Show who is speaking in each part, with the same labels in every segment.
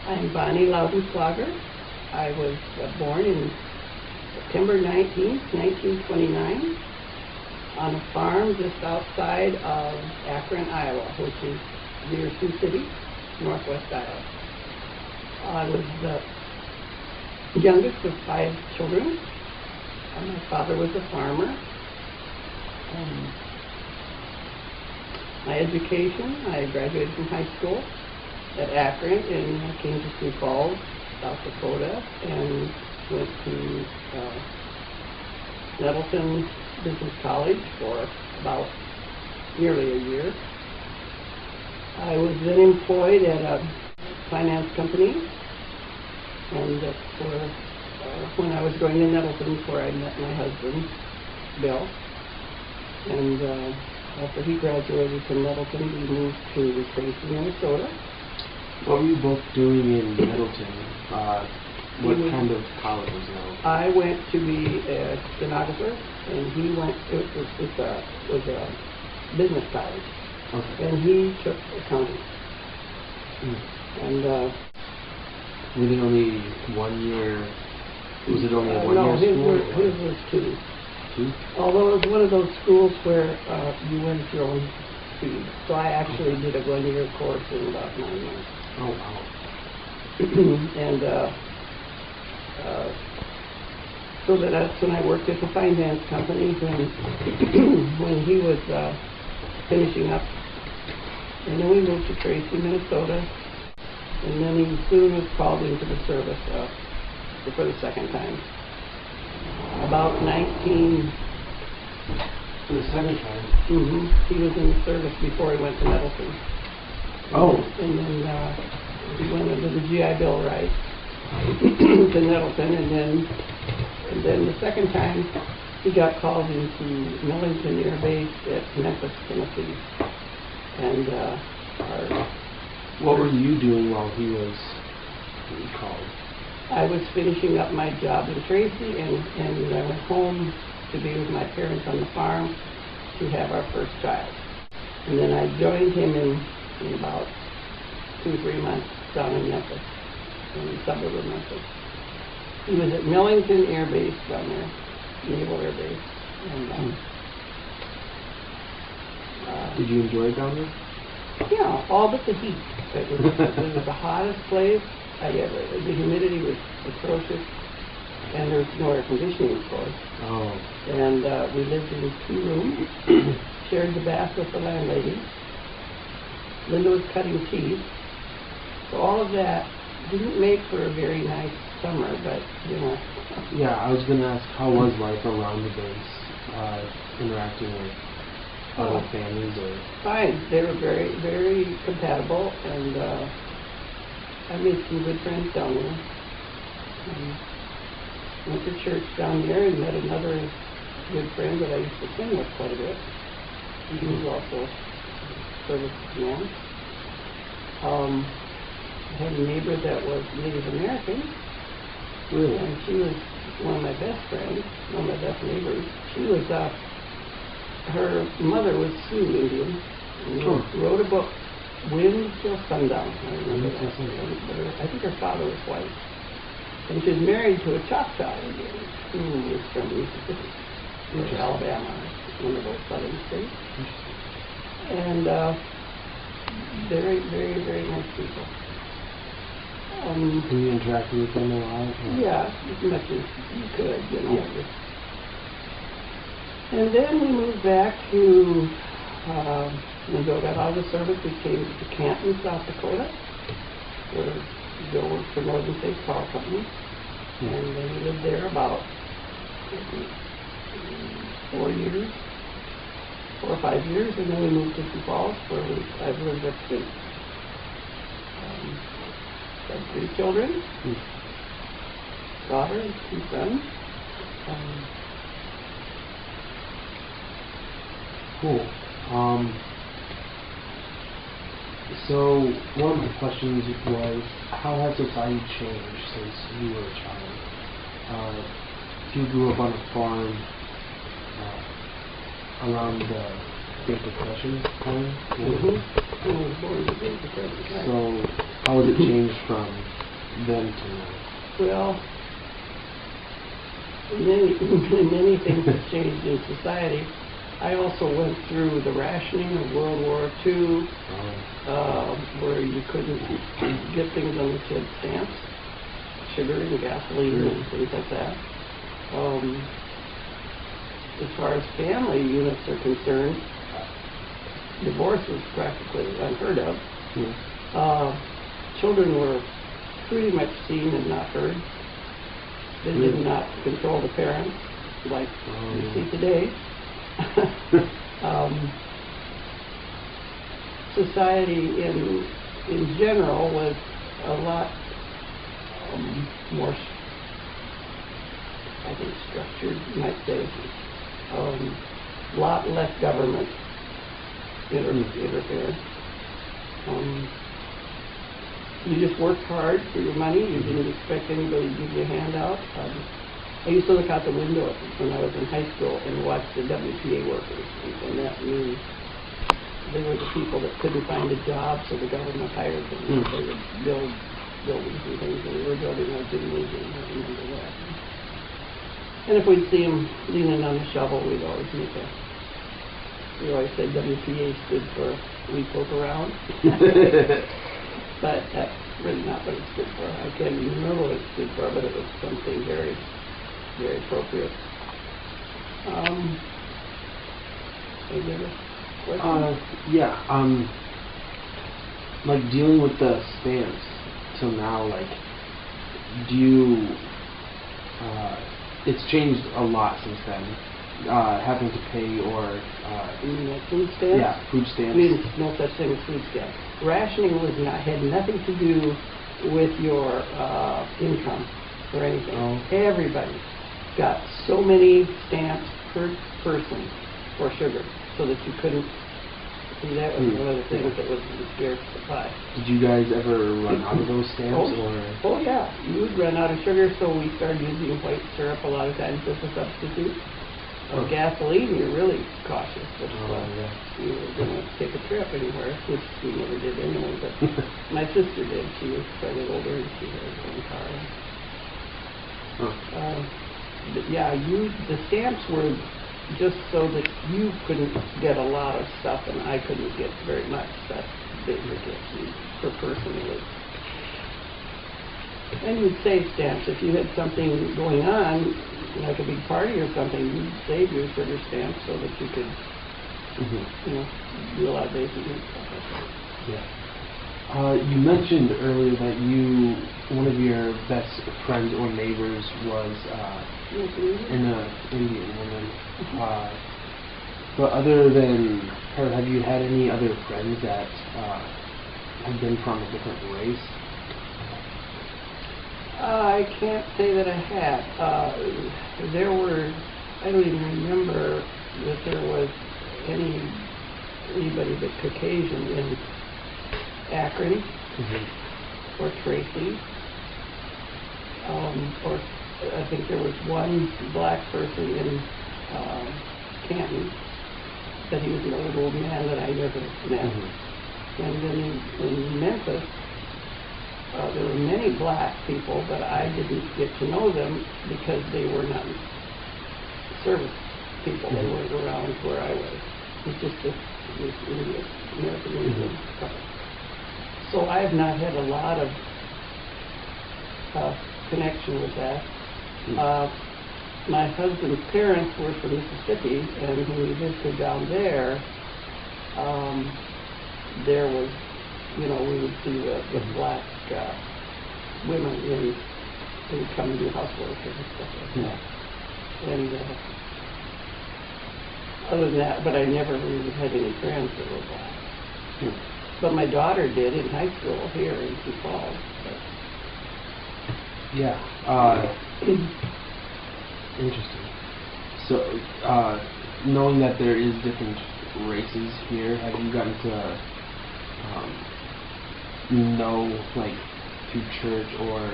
Speaker 1: I'm Bonnie Laudenslager. I was born in September 19th, 1929, on a farm just outside of Akron, Iowa, which is near Sioux City, northwest Iowa. I was the youngest of 5 children. My father was a farmer. My education, I graduated from high school at Akron and I came to Sioux Falls, South Dakota, and went to Nettleton Business College for about nearly a year. I was then employed at a finance company, and that's where, when I was going to Nettleton, where I met my husband, Bill. And after he graduated from Nettleton, we moved to Tracy, Minnesota.
Speaker 2: What were you both doing in Nettleton? What kind of college was that?
Speaker 1: I went to be a stenographer, and he went. It was a business college,
Speaker 2: Okay.
Speaker 1: and he took accounting. And
Speaker 2: were they only 1 year? Was it only a 1
Speaker 1: no,
Speaker 2: year school?
Speaker 1: his was 2.
Speaker 2: 2?
Speaker 1: Although it was one of those schools where you went at your own speed. So I actually did a 1-year course in about 9 months.
Speaker 2: Oh, wow.
Speaker 1: And so that's when I worked at the finance company when he was finishing up. And then we moved to Tracy, Minnesota. And then he soon was called into the service for the second time. About 19...
Speaker 2: For the second time?
Speaker 1: He was in the service before he went to Nettleton.
Speaker 2: Oh.
Speaker 1: And then he went under the GI Bill right to Nettleton, and then the second time he got called into Millington Air Base at Memphis, Tennessee. And
Speaker 2: what were you doing while he was called?
Speaker 1: I was finishing up my job in Tracy, and I went home to be with my parents on the farm to have our first child. And then I joined him in about 2 or 3 months down in Memphis, in the suburb of Memphis. He was at Millington Air Base down there, Naval Air Base. And,
Speaker 2: did you enjoy it down there?
Speaker 1: Yeah, all but the heat. It was the hottest place I ever. The humidity was atrocious, and there was no air conditioning, of course.
Speaker 2: Oh.
Speaker 1: And we lived in 2 rooms, shared the bath with the landlady. Linda was cutting teeth. So all of that didn't make for a very nice summer, but, you know.
Speaker 2: Yeah, I was going to ask, how was life around the base, interacting with other families? Or
Speaker 1: Fine. They were very, very compatible, and I made some good friends down there. Went to church down there and met another good friend that I used to sing with quite a bit. He was also a service man. I had a neighbor that was Native American.
Speaker 2: Really?
Speaker 1: And she was one of my best friends, one of my best neighbors. She was, her mother was Sioux Indian, and wrote a book, Wind Till Sundown. I remember that. I think her father was white. And she was married to a Choctaw Indian who was from Mississippi, or Alabama, one of those southern states. And very, very, very nice people.
Speaker 2: Were you interacting with them a lot?
Speaker 1: Yeah, as much as you could, you know. Yeah. And then we moved back to, when Bill got out of the service, we came to Canton, South Dakota, where Bill worked for Northern States Power Company. And then we lived there about 4 years, 4 or 5 years, and then we moved to Sioux Falls, where I've lived ever since. Had 3 children, daughter and 2 sons.
Speaker 2: Cool. So one of the questions was, how has society changed since you were a child? You grew up on a farm around the Great Depression time.
Speaker 1: I was born in the Great Depression.
Speaker 2: So how has it changed from then to now?
Speaker 1: Well, many things have changed in society. I also went through the rationing of World War II, where you couldn't get things on the kid stamps, sugar and gasoline and things like that. As far as family units are concerned, divorce was practically unheard of. Children were pretty much seen and not heard. They did not control the parents like you see today. Society in general was a lot more, I think, structured, you might say. A lot less government interference. You just worked hard for your money. You didn't expect anybody to give you a handout. I used to look out the window when I was in high school and watch the WPA workers, and that means they were the people that couldn't find a job, so the government hired them. They would build buildings and things, and we were building our gymnasium. I remember that. And if we'd see them leaning on the shovel, we'd always we always said WPA stood for We Poke Around. But that's really not what it stood for. I can't even remember what it stood for, but it was something very, very appropriate. Any other questions?
Speaker 2: Yeah. Like dealing with the stamps till now, like, do you? It's changed a lot since then. Having to pay or
Speaker 1: food stamps?
Speaker 2: Yeah, food stamps.
Speaker 1: There's no such thing as food stamps. Rationing had nothing to do with your income or anything. Everybody got so many stamps per person for sugar, so that you couldn't. See, that was one of the things that was in scarce supply.
Speaker 2: Did you guys ever run out of those stamps?
Speaker 1: Oh yeah, you would run out of sugar, so we started using white syrup a lot of times as a substitute. Gasoline, you're really cautious if you were going to take a trip anywhere, which we never did anyway, but my sister did. She was fairly older and she had her own car. But yeah, the stamps were just so that you couldn't get a lot of stuff and I couldn't get very much stuff that you get per person. And you'd save stamps. If you had something going on, like a big party or something, you'd save your sugar stamps so that you could, do a lot of basic needs stuff like that.
Speaker 2: Yeah. You mentioned earlier that one of your best friends or neighbors was an Indian woman. But other than her, have you had any other friends that have been from a different race?
Speaker 1: I can't say that I have. I don't even remember that there was anybody but Caucasian in Akron or Tracy. Or I think there was one black person in Canton, but he was an old man that I never met. And then in Memphis, there were many black people, but I didn't get to know them because they were not service people. They weren't around where I was. It was just this American Indian couple. So I've not had a lot of connection with that. My husband's parents were from Mississippi, and when we visited down there, there was, we would see the black women who would come and do housework and stuff like that. And other than that, but I never really had any friends that were black. But my daughter did in high school here in Sioux Falls.
Speaker 2: Yeah. Interesting. So, knowing that there is different races here, have you gotten to know, like, through church or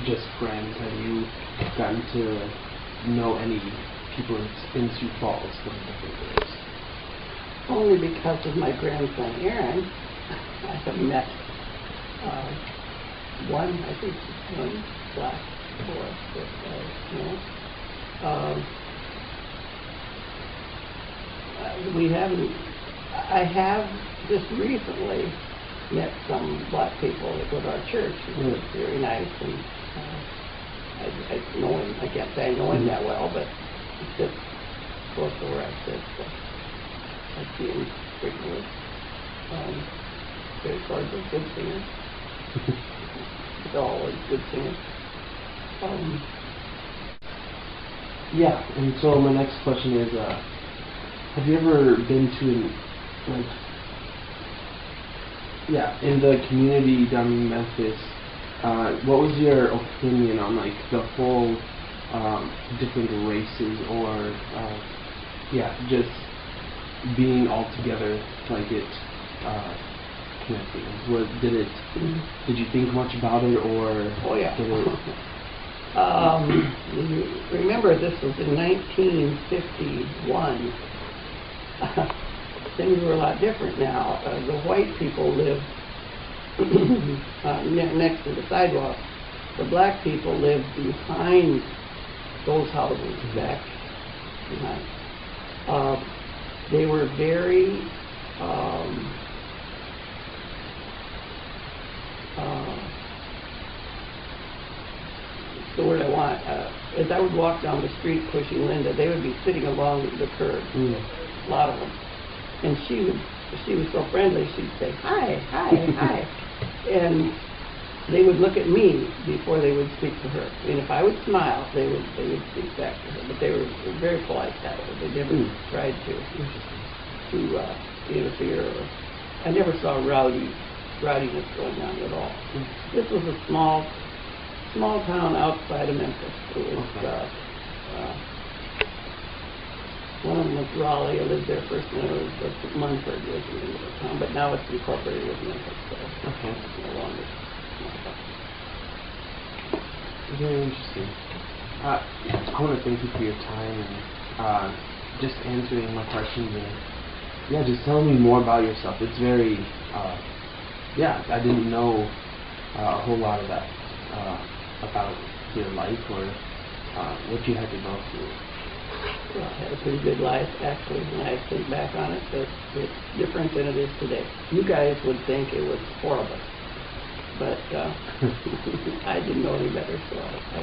Speaker 2: just friends, have you gotten to know any people in Sioux Falls from different races?
Speaker 1: Only because of my grandson Aaron, I have met one, I think, one black boy that I know. We haven't. I have just recently met some black people that go to our church. It's very nice, and I know him. I can't say I know him that well, but it's just close to where I sit. So I see him frequently. Very cordial, good singer. It's always good singer.
Speaker 2: Yeah, and so my next question is, have you ever been to, in the community down in Memphis, what was your opinion on, the whole different races or, just being all together, it connecting? Did you think much about it, or
Speaker 1: oh, yeah.
Speaker 2: did it...
Speaker 1: Remember, this was in 1951. Things were a lot different now. The white people lived next to the sidewalk. The black people lived behind those houses, back behind. They were very the word I want. As I would walk down the street pushing Linda, they would be sitting along the curb, a lot of them. And she was so friendly, she'd say, hi, hi, hi. And they would look at me before they would speak to her. And if I would smile, they would speak back to her. But they were very polite that way. They never tried to interfere. I never saw rowdiness going on at all. This was a small town outside of Memphis. It was, one of them was Raleigh. I lived there first, and it was Munford was the name of the town, but now it's incorporated with Memphis, so it's no longer small town.
Speaker 2: Very interesting. I want to thank you for your time and just answering my questions and just telling me more about yourself. It's very, I didn't know a whole lot of that. About your life or what you had to go through.
Speaker 1: Well, I had a pretty good life, actually, when I think back on it, but it's different than it is today. You guys would think it was horrible, but I didn't know any better, so I